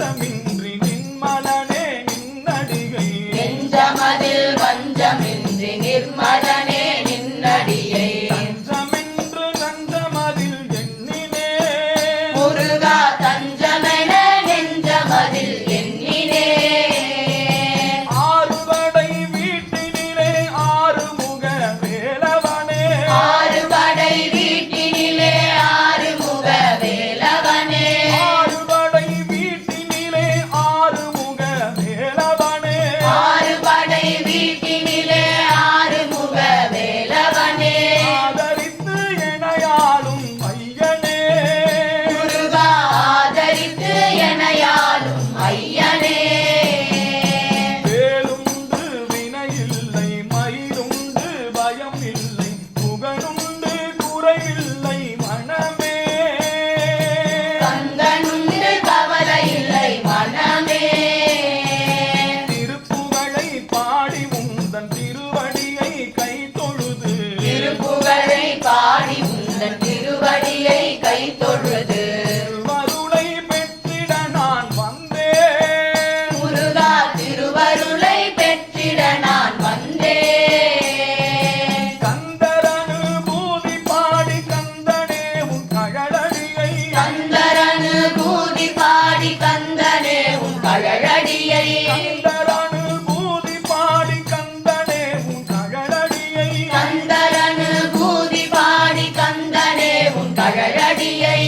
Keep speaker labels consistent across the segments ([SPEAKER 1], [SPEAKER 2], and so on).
[SPEAKER 1] வஞ்சமின்றி நின்மலனே நின்னடிகை
[SPEAKER 2] நெஞ்சமதில் வஞ்சமின்றி நிர்மலனே நின்னடியை
[SPEAKER 1] தஞ்சமென்று தஞ்சமதில் எண்ணினே
[SPEAKER 2] முருகா தஞ்சமென நெஞ்சமதில் எண்ணினே
[SPEAKER 1] ஆறுபடை வீட்டினிலே ஆறுமுக வேலவனே
[SPEAKER 2] ஆறுபடை வீட்டினிலே ஆறுமுக வேலவனே
[SPEAKER 1] ஆறுபடை வீட்டினிலே ஆறுமுக வேலவனே
[SPEAKER 2] ஆறுபடை வீட்டினிலே ஆறுமுக வேலவனே
[SPEAKER 1] ஆதரித்து எனையாளும் ஐயனே
[SPEAKER 2] முருகா ஆதரித்து எனையாளும் ஐயனே
[SPEAKER 1] வேலுண்டு வினையில்லை மயிருண்டு பயம் இல்லை புகழுண்டு குறைவில்லை மனமே
[SPEAKER 2] கந்தனுண்டு கவலை இல்லை மனமே
[SPEAKER 1] திருப்புகழை பாடி முந்தன் திருவடியை கை தொழுது
[SPEAKER 2] திருப்புகழை பாடி உந்தன் திருவடியை கை தொழுது
[SPEAKER 1] திருவருளை பெற்றிட நான் வந்தேன்
[SPEAKER 2] முருகா திருவருளை பெற்றிட நான் வந்தேன்
[SPEAKER 1] கந்தரனுபூதி பாடி கந்தனே உன் கழலடியை
[SPEAKER 2] கந்தரனுபூதி பாடி கந்தனே உன் கழலடியை
[SPEAKER 1] கந்தரனுபூதி பாடி கந்தனே உன் கழலடியை
[SPEAKER 2] கந்தரனுபூதி பாடி கந்தனே உன் கழலடியை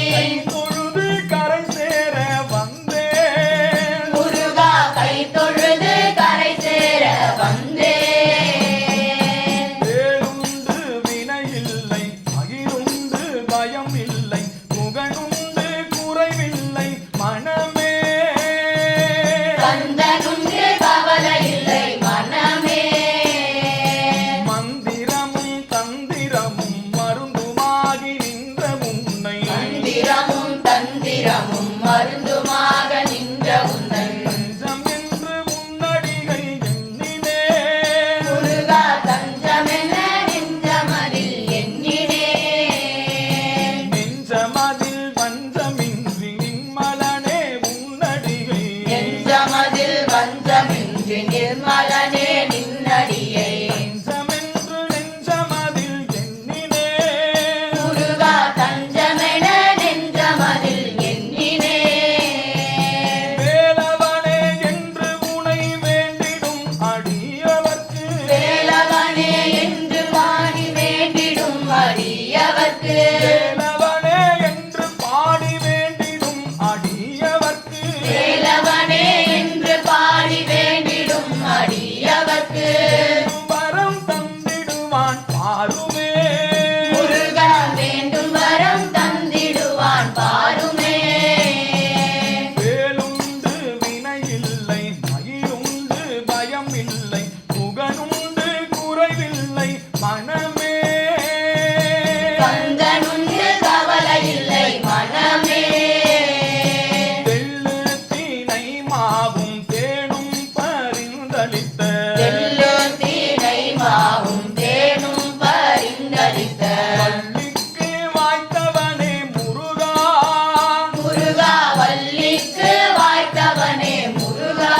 [SPEAKER 1] தொழுது கரை சேர வந்தேன்
[SPEAKER 2] முருகா கை தொழுது கரை சேர வந்தேன்
[SPEAKER 1] வேலுண்டு வினையில்லை மகிழுண்டு பயம் இல்லை புகழுண்டு குறைவில்லை மனமே
[SPEAKER 2] கந்தனுண்டு கவலை இல்லை மனமே
[SPEAKER 1] மந்திரமும் தந்திரமும் மருந்துமாகி நின்ற உன்னை
[SPEAKER 2] மந்திரமும் தந்திரமும் மருந்துமாக நின்ற உன்னை
[SPEAKER 1] தஞ்சம் என்று முன்னடிகை எண்ணினே
[SPEAKER 2] முருகா தஞ்சமென நெஞ்சமதில் எண்ணினே
[SPEAKER 1] நெஞ்சமதில் வஞ்சமின்றி நின்மலனே முன்னடிகை
[SPEAKER 2] நெஞ்சமதில் வஞ்சமின்றி நிர்மலனே நின்னடியை
[SPEAKER 1] தஞ்சமென்று நெஞ்சமதில் எண்ணினே
[SPEAKER 2] முருகா தஞ்சமென நெஞ்சமதில் எண்ணினே
[SPEAKER 1] வேலவனே என்று உனை வேண்டிடும் அடியவர்க்கு
[SPEAKER 2] வேலவனே என்று பாடி வேண்டிடும் அடியவர்க்கு
[SPEAKER 1] வேலவனே என்று பாடி வேண்டிடும் அடியவர்க்கு
[SPEAKER 2] வேலவனே என்று பாடி வேண்டிடும் அடியவர்க்கு
[SPEAKER 1] வரம் தந்திடுவான் பாருமே
[SPEAKER 2] முருகா வேண்டும் வரம் தந்திடுவான் பாருமே
[SPEAKER 1] வேலுண்டு வினையில்லை மயிலுண்டு பயம் இல்லை புகழுண்டு குறைவில்லை மனமே
[SPEAKER 2] கந்தனுண்டு கவலை இல்லை மனமே
[SPEAKER 1] தெள்ளு தீனை மாவும் தேனும் பரிந்தளித்த
[SPEAKER 2] தெள்ளு தீனை மாவும் தேனும் பரிந்தளித்த
[SPEAKER 1] வள்ளிக்கு வாய்த்தவனே முருகா
[SPEAKER 2] முருகா வள்ளிக்கு வாய்த்தவனே முருகா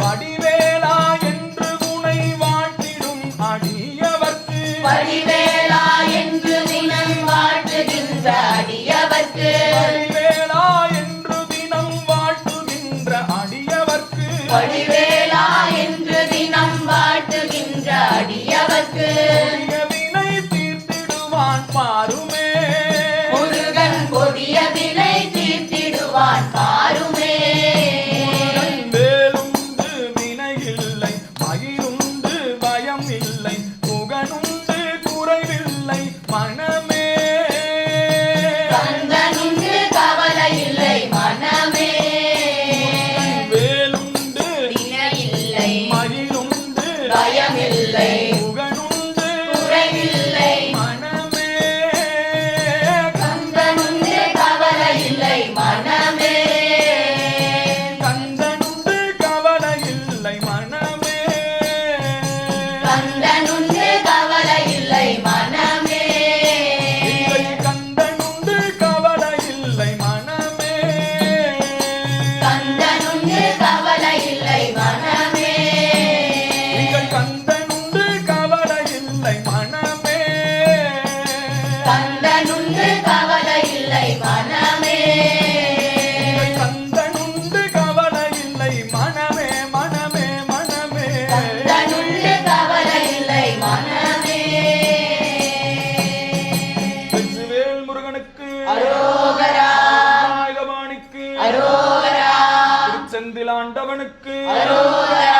[SPEAKER 1] வடிவேலா என்று உனை வாழ்த்திடும் அடியவர்க்கு
[SPEAKER 2] வடிவேலா என்று தினம் வாழ்த்துகின்ற அடியவர்க்கு
[SPEAKER 1] வடிவேலா என்று தினம் வாழ்த்துகின்ற அடியவர்க்கு
[SPEAKER 2] வடிவேலா என்று தினம் வாழ்த்துகின்ற அடியவர்க்கு
[SPEAKER 1] கொடிய வினை தீர்த்திடுவான் பாருமே
[SPEAKER 2] முருகன் கொடிய வினை தீர்த்திடுவான் பாருமே
[SPEAKER 1] வேலுண்டு வினையில்லை மயிலுண்டு பயம் இல்லை புகழுண்டு குறைவில்லை மனமே
[SPEAKER 2] கந்தனுண்டு கவலை இல்லை மனமே
[SPEAKER 1] வேலுண்டு
[SPEAKER 2] வினை
[SPEAKER 1] முருகனுக்கு
[SPEAKER 2] அரோகரா
[SPEAKER 1] நாயகவாணிக்கு
[SPEAKER 2] அரோகரா
[SPEAKER 1] திருச்செந்திலாண்டவனுக்கு
[SPEAKER 2] அரோகரா